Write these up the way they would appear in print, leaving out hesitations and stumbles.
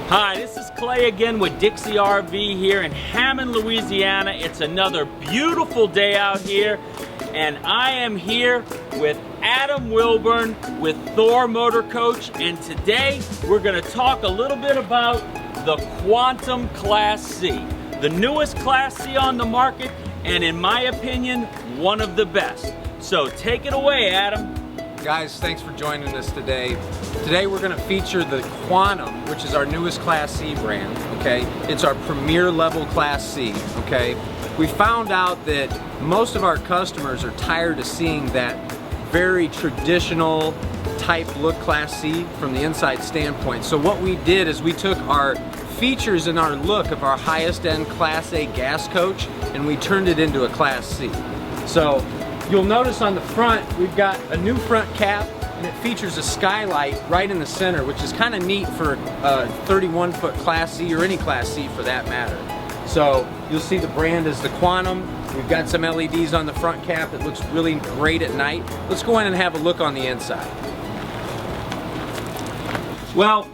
Hi, this is Clay again with Dixie RV here in Hammond, Louisiana. It's another beautiful day out here, and I am here with Adam Wilburn with Thor Motor Coach, and today we're going to talk a little bit about the Quantum Class C, the newest Class C on the market, and in my opinion, one of the best. So take it away, Adam. Guys, thanks for joining us today. Today we're going to feature the Quantum, which is our newest Class C brand, okay? It's our premier level Class C, okay? We found out that most of our customers are tired of seeing that very traditional type look Class C from the inside standpoint. So what we did is we took our features and our look of our highest end Class A gas coach and we turned it into a Class C. So you'll notice on the front, we've got a new front cap, and it features a skylight right in the center, which is kind of neat for a 31-foot Class C, or any Class C for that matter. So you'll see the brand is the Quantum. We've got some LEDs on the front cap. It looks really great at night. Let's go in and have a look on the inside. Well,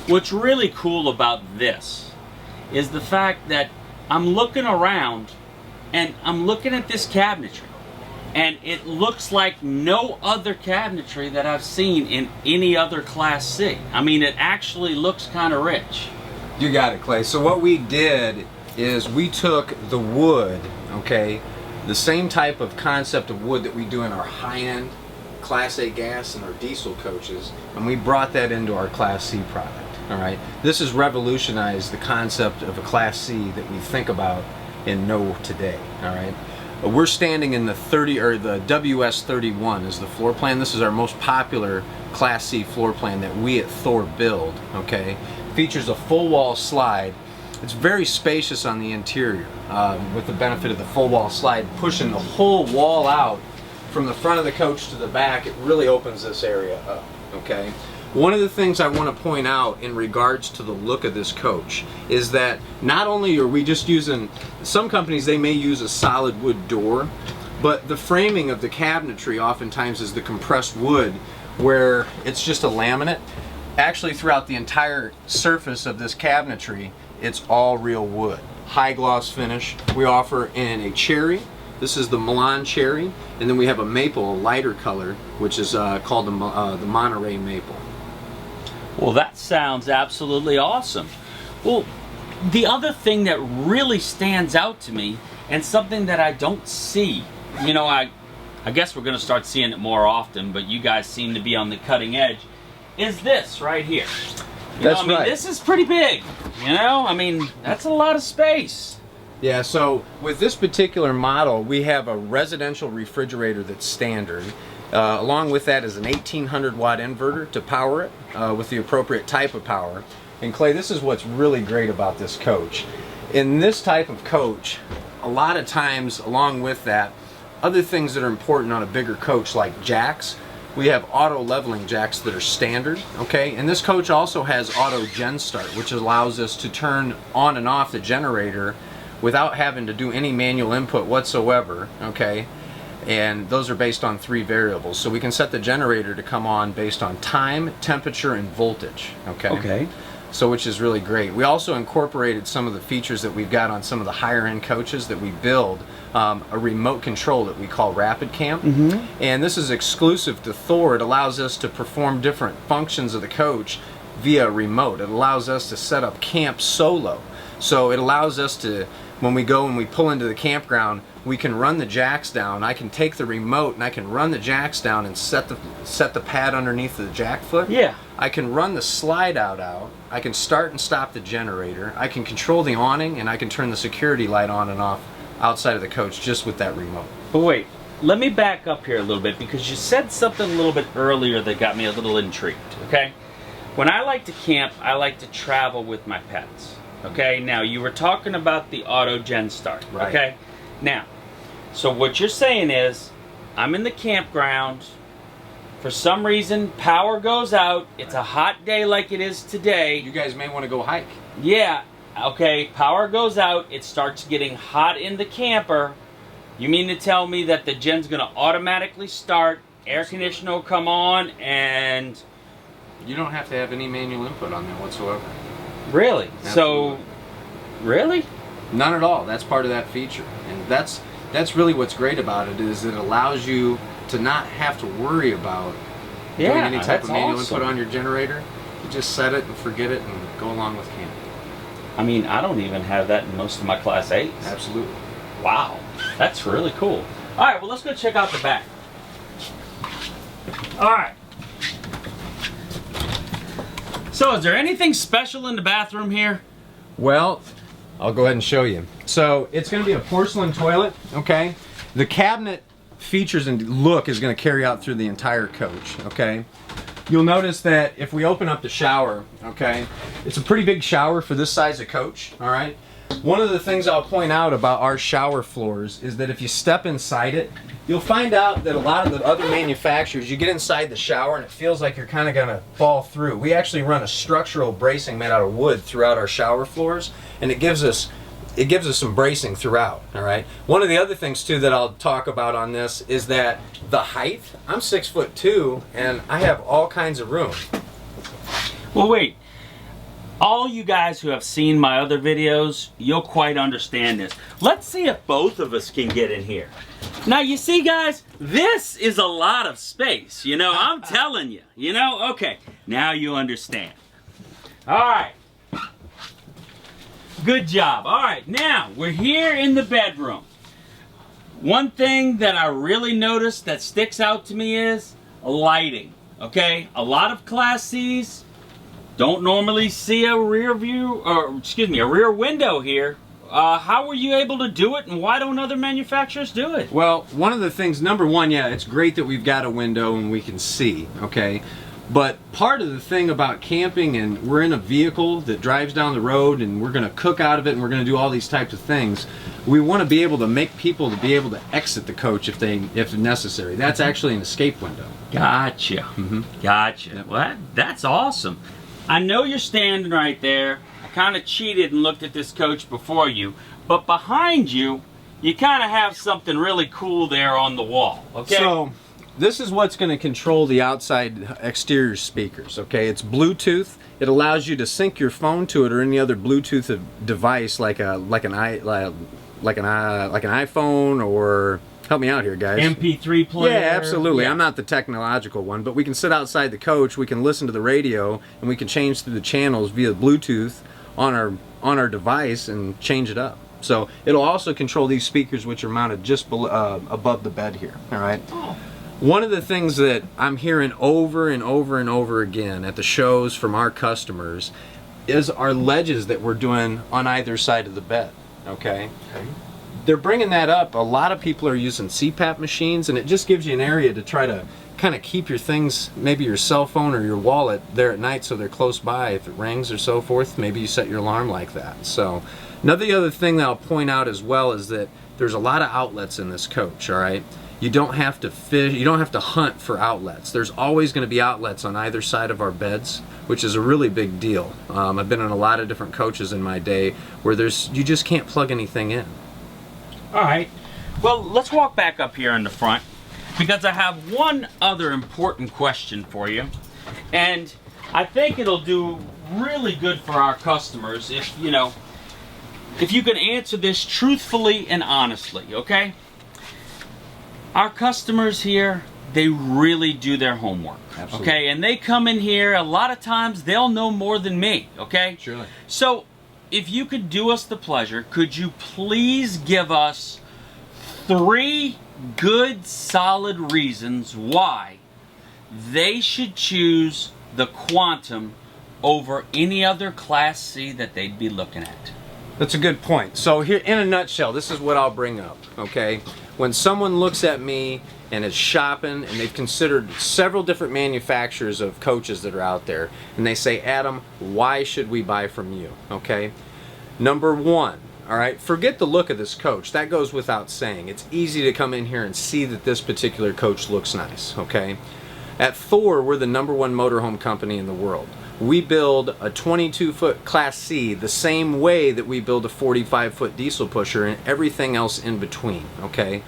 what's really cool about this is the fact that I'm looking around and I'm looking at this cabinetry. And it looks like no other cabinetry that I've seen in any other Class C. I mean, it actually looks kind of rich. You got it, Clay. So what we did is we took the wood, okay, the same type of concept of wood that we do in our high-end Class A gas and our diesel coaches, and we brought that into our Class C product, all right? This has revolutionized the concept of a Class C that we think about and know today, all right? We're standing in the the WS31 is the floor plan. This is our most popular Class C floor plan that we at Thor build, okay? Features a full wall slide. It's very spacious on the interior with the benefit of the full wall slide pushing the whole wall out from the front of the coach to the back. It really opens this area up, okay? One of the things I want to point out in regards to the look of this coach is that not only are we just using, some companies they may use a solid wood door, but the framing of the cabinetry oftentimes is the compressed wood where it's just a laminate. Actually throughout the entire surface of this cabinetry, it's all real wood. High gloss finish. We offer in a cherry. This is the Milan cherry, and then we have a maple, a lighter color, which is called the Monterey maple. Well, that sounds absolutely awesome. Well, the other thing that really stands out to me, and something that I don't see, you know, I guess we're going to start seeing it more often, but you guys seem to be on the cutting edge, is this right here. That's right. I mean, this is pretty big, you know? I mean, that's a lot of space. Yeah, so with this particular model, we have a residential refrigerator that's standard. Along with that is an 1800 watt inverter to power it with the appropriate type of power. And Clay, this is what's really great about this coach. In this type of coach, a lot of times along with that, other things that are important on a bigger coach like jacks, we have auto leveling jacks that are standard, okay? And this coach also has auto gen start, which allows us to turn on and off the generator without having to do any manual input whatsoever, okay? And those are based on 3 variables. So we can set the generator to come on based on time, temperature, and voltage, okay? Okay. So which is really great. We also incorporated some of the features that we've got on some of the higher end coaches that we build, a remote control that we call Rapid Camp. And this is exclusive to Thor. It allows us to perform different functions of the coach via remote. It allows us to set up camp solo. So it allows us to, when we go and we pull into the campground, we can run the jacks down. I can take the remote and I can run the jacks down and set the pad underneath the jack foot. Yeah. I can run the slide out. I can start and stop the generator. I can control the awning, and I can turn the security light on and off outside of the coach just with that remote. But wait, let me back up here a little bit, because you said something a little bit earlier that got me a little intrigued, okay? When I like to camp, I like to travel with my pets, okay? Now, you were talking about the auto gen start, right. Okay? Now, so what you're saying is, I'm in the campground, for some reason, power goes out, it's a hot day like it is today. You guys may want to go hike. Yeah, okay, power goes out, it starts getting hot in the camper. You mean to tell me that the gen's going to automatically start, air conditioner will come on, and You don't have to have any manual input on that whatsoever. Really? Absolutely. So, really? None at all. That's part of that feature, and that's really what's great about it, is it allows you to not have to worry about doing any type of manual input on your generator. You just set it and forget it and go along with camping. I mean, I don't even have that in most of my Class 8s. Absolutely. Wow, that's really cool. All right, well, let's go check out the back. All right. So, is there anything special in the bathroom here? Well, I'll go ahead and show you. So it's going to be a porcelain toilet, okay? The cabinet features and look is going to carry out through the entire coach, okay? You'll notice that if we open up the shower, okay, it's a pretty big shower for this size of coach, all right? One of the things I'll point out about our shower floors is that if you step inside it, you'll find out that a lot of the other manufacturers, you get inside the shower and it feels like you're kind of going to fall through. We actually run a structural bracing made out of wood throughout our shower floors, and it gives us some bracing throughout, all right? One of the other things too that I'll talk about on this is that the height, I'm 6'2", and I have all kinds of room. Well, wait. All you guys who have seen my other videos, you'll quite understand this. Let's see if both of us can get in here. Now, you see, guys, this is a lot of space. You know, I'm telling you. You know, okay, now you understand. All right. Good job. All right, now we're here in the bedroom. One thing that I really noticed that sticks out to me is lighting. Okay, a lot of Class C's don't normally see a rear view, or excuse me, a rear window here. How were you able to do it, and why don't other manufacturers do it? Well, one of the things, number one, yeah, it's great that we've got a window and we can see, okay? But part of the thing about camping, and we're in a vehicle that drives down the road and we're going to cook out of it and we're going to do all these types of things, we want to be able to make people to be able to exit the coach if necessary. That's actually an escape window. Gotcha. Gotcha. Yep. Well, that's awesome. I know you're standing right there. I kind of cheated and looked at this coach before you, but behind you, you kind of have something really cool there on the wall, okay? So, this is what's going to control the outside exterior speakers, okay? It's Bluetooth. It allows you to sync your phone to it or any other Bluetooth device like an iPhone, or help me out here, guys. MP3 player. Yeah, absolutely. Yeah. I'm not the technological one, but we can sit outside the coach, we can listen to the radio, and we can change through the channels via Bluetooth on our device and change it up. So it'll also control these speakers, which are mounted just below, above the bed here, all right? Oh. One of the things that I'm hearing over and over and over again at the shows from our customers is our ledges that we're doing on either side of the bed, okay? They're bringing that up. A lot of people are using CPAP machines, and it just gives you an area to try to kind of keep your things, maybe your cell phone or your wallet, there at night so they're close by. If it rings or so forth, maybe you set your alarm like that. So another other thing that I'll point out as well is that there's a lot of outlets in this coach, all right? You don't have to fish, you don't have to hunt for outlets. There's always going to be outlets on either side of our beds, which is a really big deal. I've been in a lot of different coaches in my day where you just can't plug anything in. All right. Well, let's walk back up here in the front, because I have one other important question for you. And I think it'll do really good for our customers if you can answer this truthfully and honestly, okay? Our customers here, they really do their homework. Absolutely. Okay? And they come in here, a lot of times they'll know more than me, okay? Surely. So, if you could do us the pleasure, could you please give us 3 good, solid reasons why they should choose the Quantum over any other Class C that they'd be looking at? That's a good point. So here, in a nutshell, this is what I'll bring up, okay? When someone looks at me and is shopping and they've considered several different manufacturers of coaches that are out there, and they say, Adam, why should we buy from you, okay? Number one, all right, forget the look of this coach. That goes without saying. It's easy to come in here and see that this particular coach looks nice, okay? At Thor, we're the #1 motorhome company in the world. We build a 22-foot Class C the same way that we build a 45-foot diesel pusher and everything else in between, okay?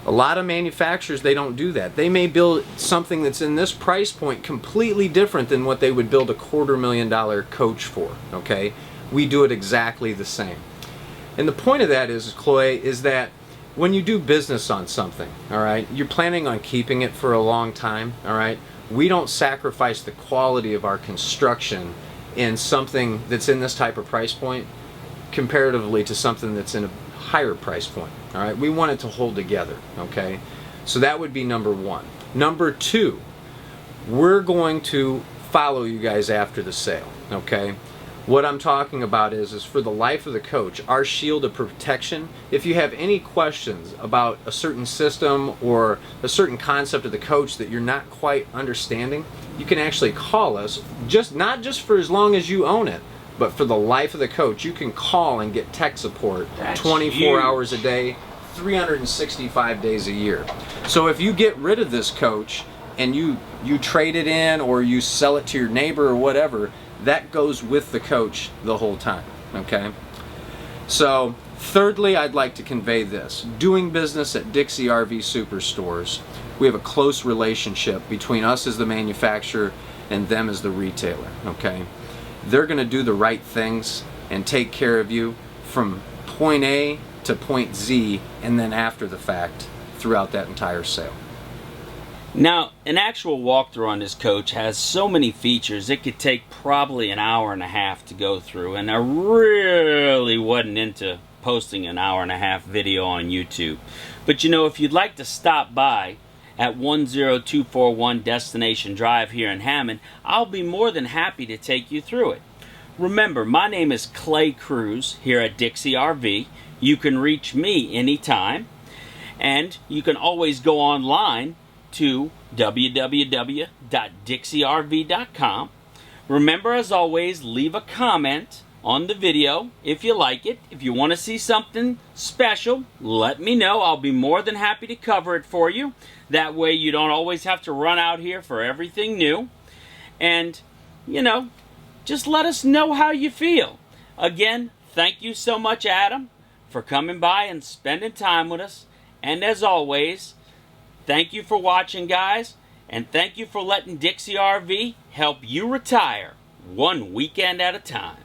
A lot of manufacturers, they don't do that. They may build something that's in this price point completely different than what they would build a $250,000 coach for, okay? We do it exactly the same. And the point of that is, Chloe, is that when you do business on something, all right, you're planning on keeping it for a long time, all right? We don't sacrifice the quality of our construction in something that's in this type of price point comparatively to something that's in a higher price point, all right? We want it to hold together, okay? So that would be number one. Number two, we're going to follow you guys after the sale, okay? What I'm talking about is for the life of the coach, our shield of protection. If you have any questions about a certain system or a certain concept of the coach that you're not quite understanding, you can actually call us, not just for as long as you own it, but for the life of the coach. You can call and get tech support 24 hours a day, 365 days a year. So if you get rid of this coach and you trade it in or you sell it to your neighbor or whatever, that goes with the coach the whole time, okay? So, thirdly, I'd like to convey this. Doing business at Dixie RV Superstores, we have a close relationship between us as the manufacturer and them as the retailer, okay? They're going to do the right things and take care of you from point A to point Z and then after the fact throughout that entire sale. Now, an actual walkthrough on this coach has so many features, it could take probably an hour and a half to go through, and I really wasn't into posting an hour and a half video on YouTube. But you know, if you'd like to stop by at 10241 Destination Drive here in Hammond, I'll be more than happy to take you through it. Remember, my name is Clay Cruz here at Dixie RV. You can reach me anytime, and you can always go online to www.dixierv.com. Remember, as always, leave a comment on the video if you like it. If you want to see something special, let me know. I'll be more than happy to cover it for you. That way you don't always have to run out here for everything new. And, you know, just let us know how you feel. Again, thank you so much, Adam, for coming by and spending time with us. And as always, thank you for watching, guys, and thank you for letting Dixie RV help you retire one weekend at a time.